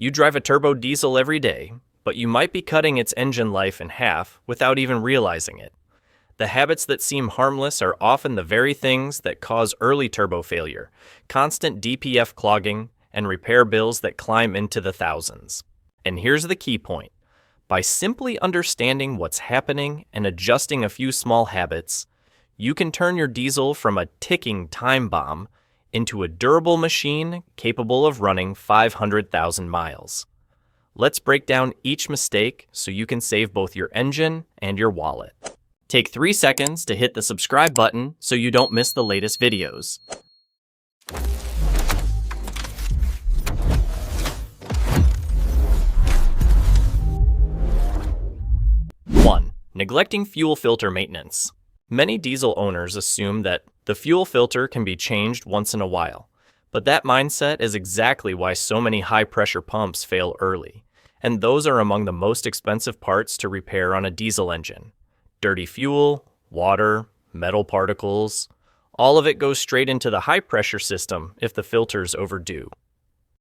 You drive a turbo diesel every day, but you might be cutting its engine life in half without even realizing it. The habits that seem harmless are often the very things that cause early turbo failure, constant DPF clogging, and repair bills that climb into the thousands. And here's the key point. By simply understanding what's happening and adjusting a few small habits, you can turn your diesel from a ticking time bomb into a durable machine capable of running 500,000 miles. Let's break down each mistake so you can save both your engine and your wallet. Take 3 seconds to hit the subscribe button so you don't miss the latest videos. 1. Neglecting fuel filter maintenance. Many diesel owners assume that the fuel filter can be changed once in a while, but that mindset is exactly why so many high-pressure pumps fail early, and those are among the most expensive parts to repair on a diesel engine. Dirty fuel, water, metal particles, all of it goes straight into the high-pressure system if the filter's overdue.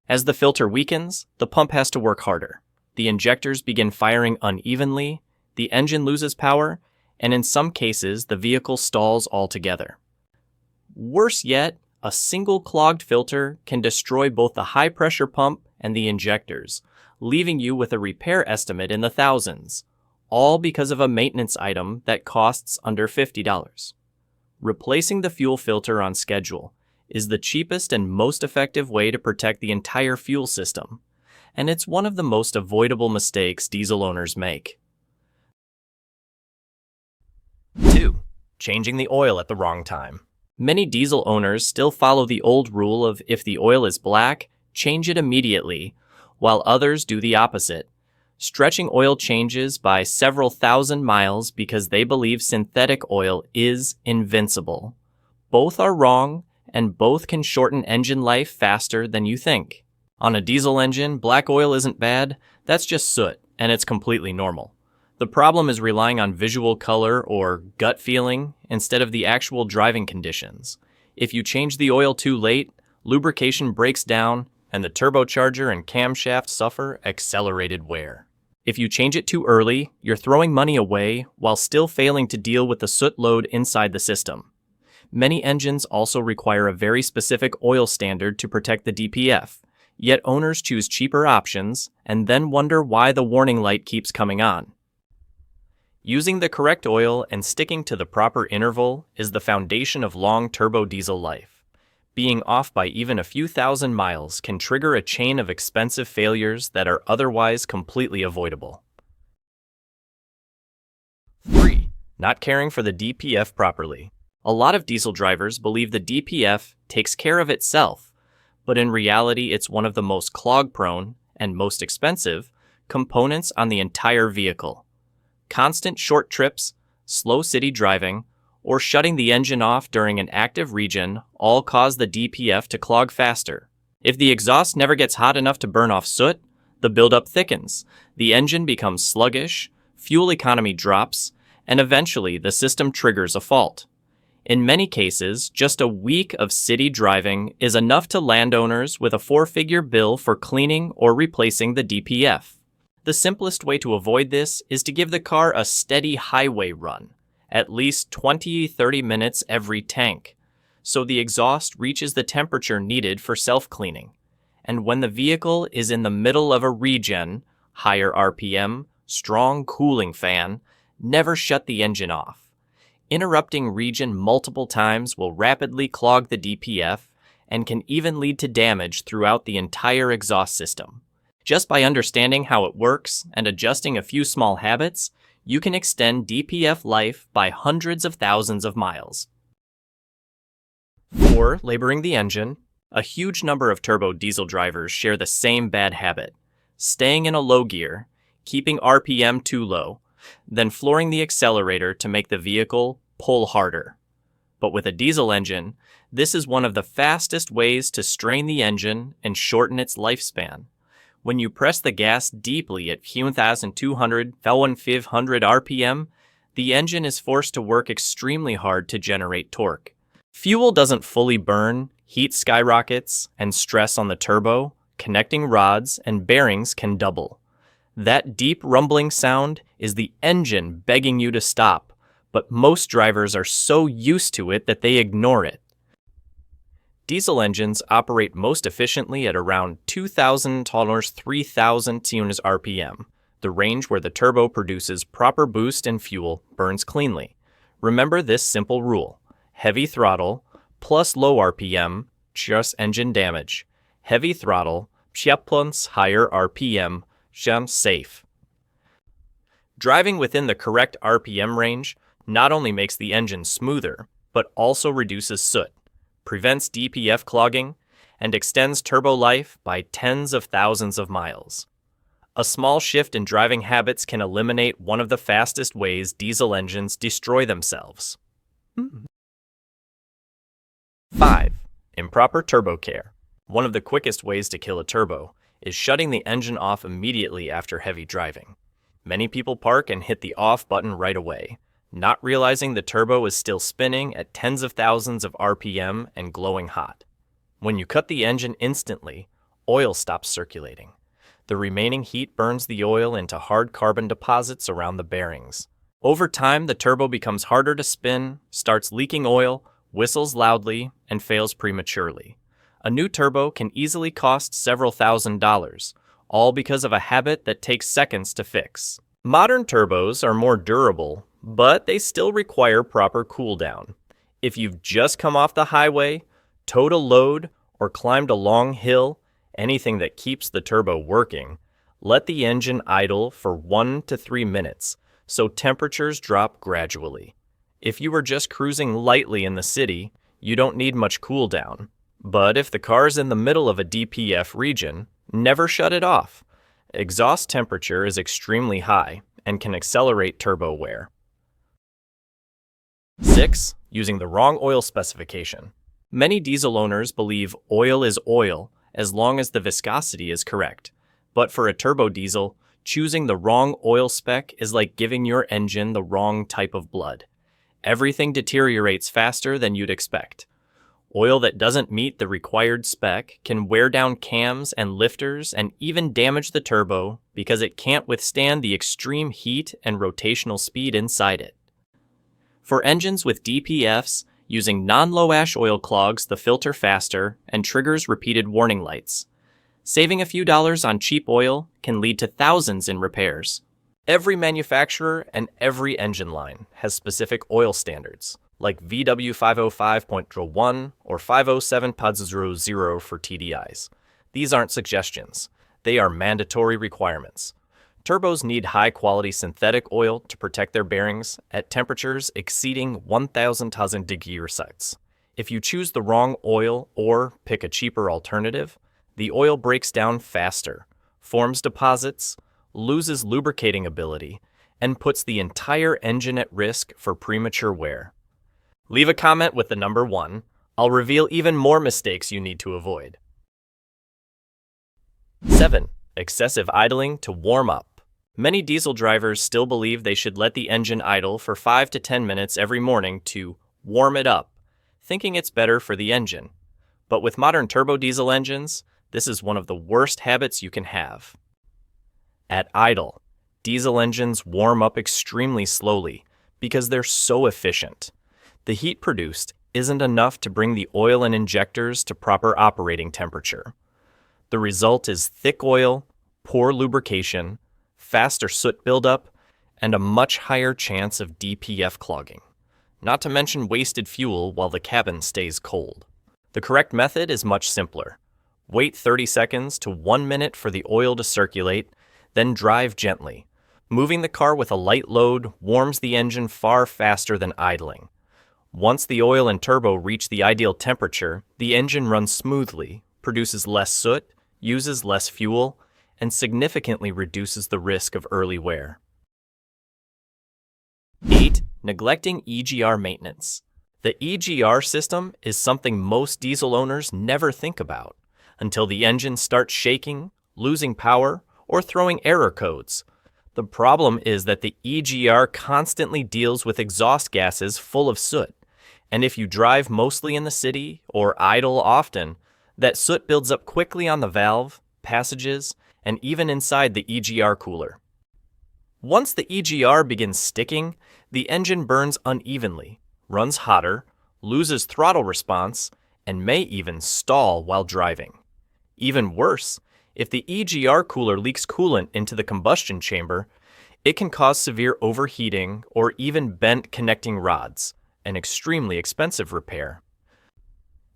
As the filter weakens, the pump has to work harder. The injectors begin firing unevenly, the engine loses power, and in some cases, the vehicle stalls altogether. Worse yet, a single clogged filter can destroy both the high-pressure pump and the injectors, leaving you with a repair estimate in the thousands, all because of a maintenance item that costs under $50. Replacing the fuel filter on schedule is the cheapest and most effective way to protect the entire fuel system, and it's one of the most avoidable mistakes diesel owners make. 2. Changing the oil at the wrong time. Many diesel owners still follow the old rule of if the oil is black, change it immediately, while others do the opposite, stretching oil changes by several thousand miles because they believe synthetic oil is invincible. Both are wrong, and both can shorten engine life faster than you think. On a diesel engine, black oil isn't bad, that's just soot, and it's completely normal. The problem is relying on visual color or gut feeling instead of the actual driving conditions. If you change the oil too late, lubrication breaks down, and the turbocharger and camshaft suffer accelerated wear. If you change it too early, you're throwing money away while still failing to deal with the soot load inside the system. Many engines also require a very specific oil standard to protect the DPF, yet owners choose cheaper options and then wonder why the warning light keeps coming on. Using the correct oil and sticking to the proper interval is the foundation of long turbo diesel life. Being off by even a few thousand miles can trigger a chain of expensive failures that are otherwise completely avoidable. 3. Not caring for the DPF properly. A lot of diesel drivers believe the DPF takes care of itself, but in reality it's one of the most clog-prone and most expensive components on the entire vehicle. Constant short trips, slow city driving, or shutting the engine off during an active regen all cause the DPF to clog faster. If the exhaust never gets hot enough to burn off soot, the buildup thickens, the engine becomes sluggish, fuel economy drops, and eventually the system triggers a fault. In many cases, just a week of city driving is enough to landowners with a 4-figure bill for cleaning or replacing the DPF. The simplest way to avoid this is to give the car a steady highway run, at least 20-30 minutes every tank, so the exhaust reaches the temperature needed for self-cleaning. And when the vehicle is in the middle of a regen, higher RPM, strong cooling fan, never shut the engine off. Interrupting regen multiple times will rapidly clog the DPF and can even lead to damage throughout the entire exhaust system. Just by understanding how it works and adjusting a few small habits, you can extend DPF life by hundreds of thousands of miles. 4. Laboring the engine. A huge number of turbo diesel drivers share the same bad habit: staying in a low gear, keeping RPM too low, then flooring the accelerator to make the vehicle pull harder. But with a diesel engine, this is one of the fastest ways to strain the engine and shorten its lifespan. When you press the gas deeply at 1,200, 1,500 RPM, the engine is forced to work extremely hard to generate torque. Fuel doesn't fully burn, heat skyrockets, and stress on the turbo, connecting rods and bearings can double. That deep rumbling sound is the engine begging you to stop, but most drivers are so used to it that they ignore it. Diesel engines operate most efficiently at around 2,000 to 3,000 RPM, the range where the turbo produces proper boost and fuel burns cleanly. Remember this simple rule: heavy throttle plus low RPM, just engine damage. Heavy throttle plus higher RPM, safe. Driving within the correct RPM range not only makes the engine smoother, but also reduces soot, prevents DPF clogging, and extends turbo life by tens of thousands of miles. A small shift in driving habits can eliminate one of the fastest ways diesel engines destroy themselves. 5. Improper turbo care. One of the quickest ways to kill a turbo is shutting the engine off immediately after heavy driving. Many people park and hit the off button right away, not realizing the turbo is still spinning at tens of thousands of RPM and glowing hot. When you cut the engine instantly, oil stops circulating. The remaining heat burns the oil into hard carbon deposits around the bearings. Over time, the turbo becomes harder to spin, starts leaking oil, whistles loudly, and fails prematurely. A new turbo can easily cost several $1,000s, all because of a habit that takes seconds to fix. Modern turbos are more durable, but they still require proper cool down. If you've just come off the highway, towed a load, or climbed a long hill, anything that keeps the turbo working, let the engine idle for 1 to 3 minutes so temperatures drop gradually. If you are just cruising lightly in the city, you don't need much cool down. But if the car is in the middle of a DPF region, never shut it off. Exhaust temperature is extremely high and can accelerate turbo wear. 6. Using the wrong oil specification. Many diesel owners believe oil is oil as long as the viscosity is correct. But for a turbo diesel, choosing the wrong oil spec is like giving your engine the wrong type of blood. Everything deteriorates faster than you'd expect. Oil that doesn't meet the required spec can wear down cams and lifters and even damage the turbo because it can't withstand the extreme heat and rotational speed inside it. For engines with DPFs, using non-low ash oil clogs the filter faster and triggers repeated warning lights. Saving a few dollars on cheap oil can lead to thousands in repairs. Every manufacturer and every engine line has specific oil standards, like VW 505.01 or 507.00 for TDIs. These aren't suggestions. They are mandatory requirements. Turbos need high-quality synthetic oil to protect their bearings at temperatures exceeding 1,000 degrees Celsius. If you choose the wrong oil or pick a cheaper alternative, the oil breaks down faster, forms deposits, loses lubricating ability, and puts the entire engine at risk for premature wear. Leave a comment with the number 1. I'll reveal even more mistakes you need to avoid. 7. Excessive idling to warm up. Many diesel drivers still believe they should let the engine idle for 5 to 10 minutes every morning to warm it up, thinking it's better for the engine. But with modern turbo diesel engines, this is one of the worst habits you can have. At idle, diesel engines warm up extremely slowly because they're so efficient. The heat produced isn't enough to bring the oil and injectors to proper operating temperature. The result is thick oil, poor lubrication, faster soot buildup, and a much higher chance of DPF clogging. Not to mention wasted fuel while the cabin stays cold. The correct method is much simpler. Wait 30 seconds to 1 minute for the oil to circulate, then drive gently. Moving the car with a light load warms the engine far faster than idling. Once the oil and turbo reach the ideal temperature, the engine runs smoothly, produces less soot, uses less fuel, and significantly reduces the risk of early wear. 8. Neglecting EGR maintenance. The EGR system is something most diesel owners never think about until the engine starts shaking, losing power, or throwing error codes. The problem is that the EGR constantly deals with exhaust gases full of soot, and if you drive mostly in the city or idle often, that soot builds up quickly on the valve, passages, and even inside the EGR cooler. Once the EGR begins sticking, the engine burns unevenly, runs hotter, loses throttle response, and may even stall while driving. Even worse, if the EGR cooler leaks coolant into the combustion chamber, it can cause severe overheating or even bent connecting rods, an extremely expensive repair.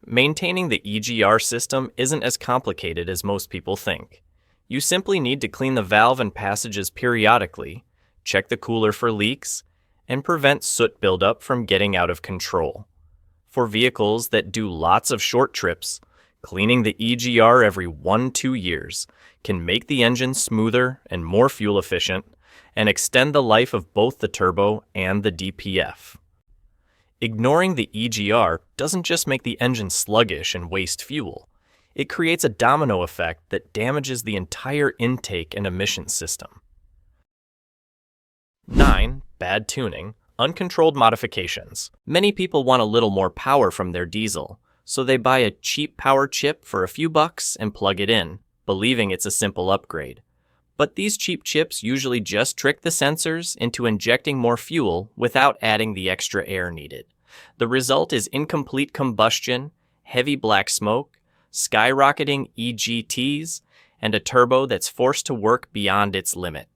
Maintaining the EGR system isn't as complicated as most people think. You simply need to clean the valve and passages periodically, check the cooler for leaks, and prevent soot buildup from getting out of control. For vehicles that do lots of short trips, cleaning the EGR every 1-2 years can make the engine smoother and more fuel efficient and extend the life of both the turbo and the DPF. Ignoring the EGR doesn't just make the engine sluggish and waste fuel. It creates a domino effect that damages the entire intake and emission system. 9. Bad tuning. Uncontrolled modifications. Many people want a little more power from their diesel, so they buy a cheap power chip for a few bucks and plug it in, believing it's a simple upgrade. But these cheap chips usually just trick the sensors into injecting more fuel without adding the extra air needed. The result is incomplete combustion, heavy black smoke, skyrocketing EGTs, and a turbo that's forced to work beyond its limit.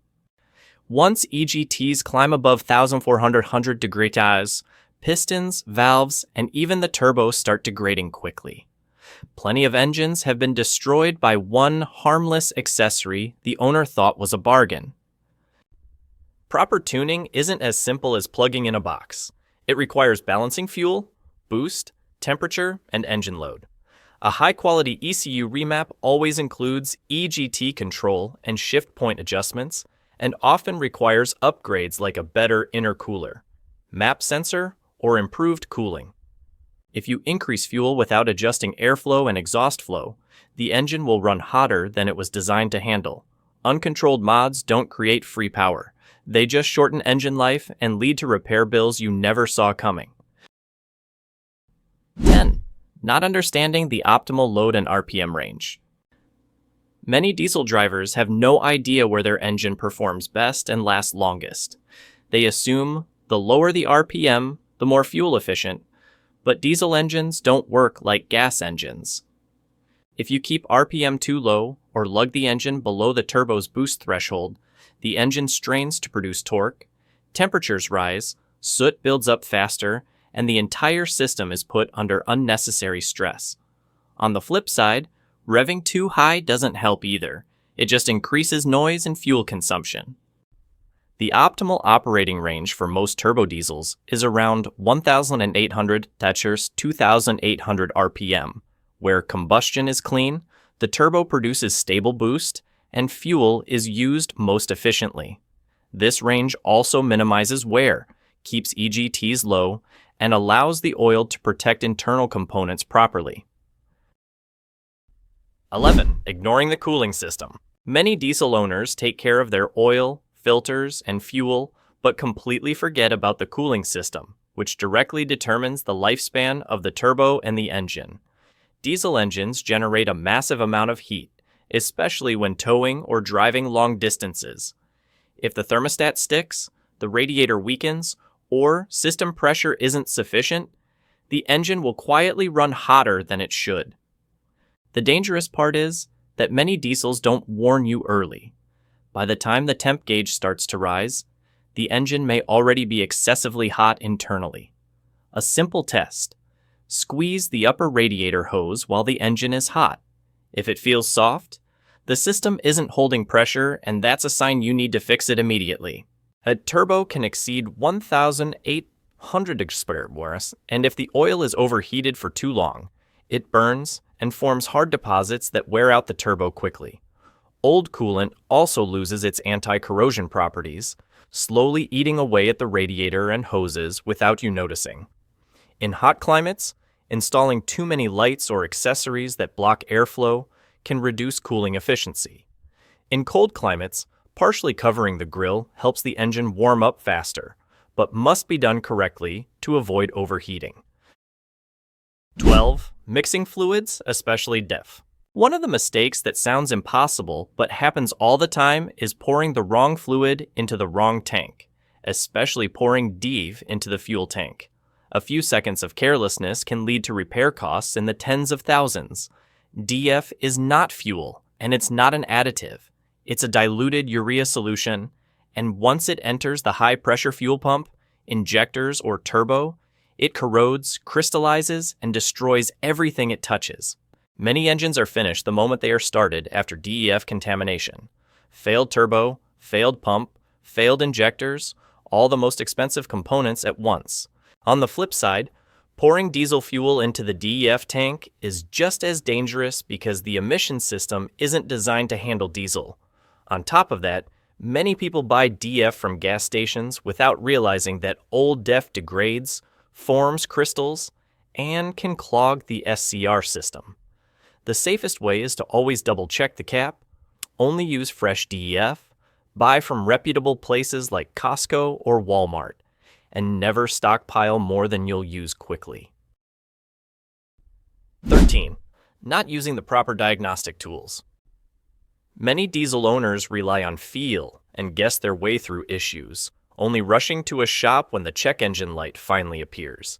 Once EGTs climb above 1,400 degrees, pistons, valves, and even the turbo start degrading quickly. Plenty of engines have been destroyed by one harmless accessory the owner thought was a bargain. Proper tuning isn't as simple as plugging in a box. It requires balancing fuel, boost, temperature, and engine load. A high-quality ECU remap always includes EGT control and shift point adjustments, and often requires upgrades like a better intercooler, map sensor, or improved cooling. If you increase fuel without adjusting airflow and exhaust flow, the engine will run hotter than it was designed to handle. Uncontrolled mods don't create free power. They just shorten engine life and lead to repair bills you never saw coming. 10. Not understanding the optimal load and RPM range. Many diesel drivers have no idea where their engine performs best and lasts longest. They assume the lower the RPM, the more fuel efficient, but diesel engines don't work like gas engines. If you keep RPM too low or lug the engine below the turbo's boost threshold, the engine strains to produce torque, temperatures rise, soot builds up faster, and the entire system is put under unnecessary stress. On the flip side, revving too high doesn't help either. It just increases noise and fuel consumption. The optimal operating range for most turbo diesels is around 1,800 to 2,800 RPM, where combustion is clean, the turbo produces stable boost, and fuel is used most efficiently. This range also minimizes wear, keeps EGTs low, and allows the oil to protect internal components properly. 11. Ignoring the cooling system. Many diesel owners take care of their oil, filters, and fuel, but completely forget about the cooling system, which directly determines the lifespan of the turbo and the engine. Diesel engines generate a massive amount of heat, especially when towing or driving long distances. If the thermostat sticks, the radiator weakens, or system pressure isn't sufficient, the engine will quietly run hotter than it should. The dangerous part is that many diesels don't warn you early. By the time the temp gauge starts to rise, the engine may already be excessively hot internally. A simple test: squeeze the upper radiator hose while the engine is hot. If it feels soft, the system isn't holding pressure, and that's a sign you need to fix it immediately. A turbo can exceed 1,800 degrees, and if the oil is overheated for too long, it burns and forms hard deposits that wear out the turbo quickly. Old coolant also loses its anti-corrosion properties, slowly eating away at the radiator and hoses without you noticing. In hot climates, installing too many lights or accessories that block airflow can reduce cooling efficiency. In cold climates, partially covering the grill helps the engine warm up faster, but must be done correctly to avoid overheating. 12. Mixing fluids, especially DEF. One of the mistakes that sounds impossible but happens all the time is pouring the wrong fluid into the wrong tank, especially pouring DEV into the fuel tank. A few seconds of carelessness can lead to repair costs in the tens of thousands. DF is not fuel, and it's not an additive. It's a diluted urea solution, and once it enters the high-pressure fuel pump, injectors, or turbo, it corrodes, crystallizes, and destroys everything it touches. Many engines are finished the moment they are started after DEF contamination. Failed turbo, failed pump, failed injectors, all the most expensive components at once. On the flip side, pouring diesel fuel into the DEF tank is just as dangerous because the emission system isn't designed to handle diesel. On top of that, many people buy DF from gas stations without realizing that old DEF degrades, forms crystals, and can clog the SCR system. The safest way is to always double-check the cap, only use fresh DEF, buy from reputable places like Costco or Walmart, and never stockpile more than you'll use quickly. 13. Not using the proper diagnostic tools. Many diesel owners rely on feel and guess their way through issues, only rushing to a shop when the check engine light finally appears.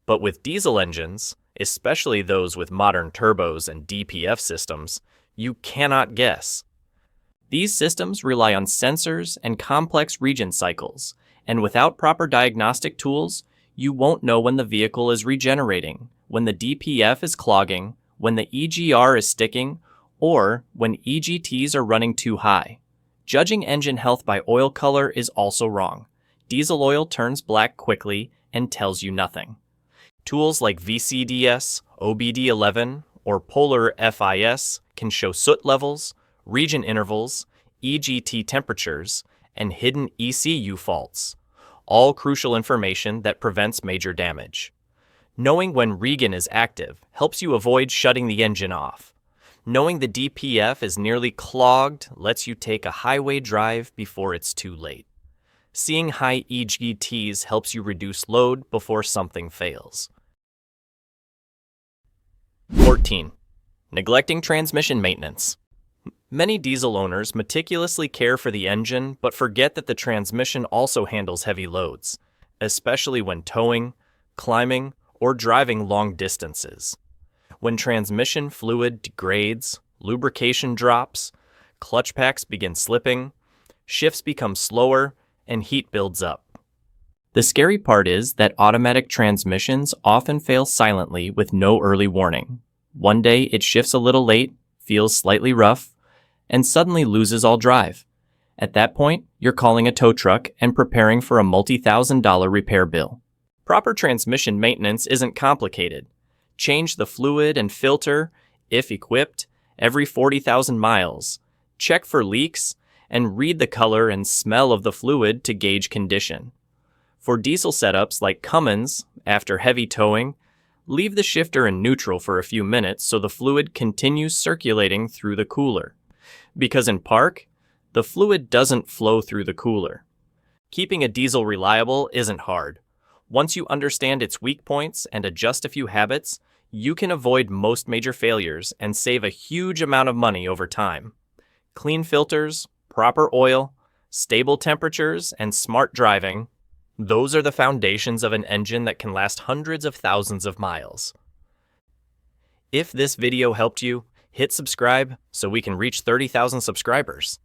But with diesel engines, especially those with modern turbos and DPF systems, you cannot guess. These systems rely on sensors and complex regen cycles, and without proper diagnostic tools, you won't know when the vehicle is regenerating, when the DPF is clogging, when the EGR is sticking, or when EGTs are running too high. Judging engine health by oil color is also wrong. Diesel oil turns black quickly and tells you nothing. Tools like VCDS, OBD11, or Polar FIS can show soot levels, regen intervals, EGT temperatures, and hidden ECU faults, all crucial information that prevents major damage. Knowing when regen is active helps you avoid shutting the engine off. Knowing the DPF is nearly clogged lets you take a highway drive before it's too late. Seeing high EGTs helps you reduce load before something fails. 14. Neglecting transmission maintenance. Many diesel owners meticulously care for the engine but forget that the transmission also handles heavy loads, especially when towing, climbing, or driving long distances. When transmission fluid degrades, lubrication drops, clutch packs begin slipping, shifts become slower, and heat builds up. The scary part is that automatic transmissions often fail silently with no early warning. One day it shifts a little late, feels slightly rough, and suddenly loses all drive. At that point, you're calling a tow truck and preparing for a multi-$1,000 repair bill. Proper transmission maintenance isn't complicated. Change the fluid and filter, if equipped, every 40,000 miles. Check for leaks, and read the color and smell of the fluid to gauge condition. For diesel setups like Cummins, after heavy towing, leave the shifter in neutral for a few minutes so the fluid continues circulating through the cooler. Because in park, the fluid doesn't flow through the cooler. Keeping a diesel reliable isn't hard. Once you understand its weak points and adjust a few habits, you can avoid most major failures and save a huge amount of money over time. Clean filters, proper oil, stable temperatures, and smart driving, those are the foundations of an engine that can last hundreds of thousands of miles. If this video helped you, hit subscribe so we can reach 30,000 subscribers.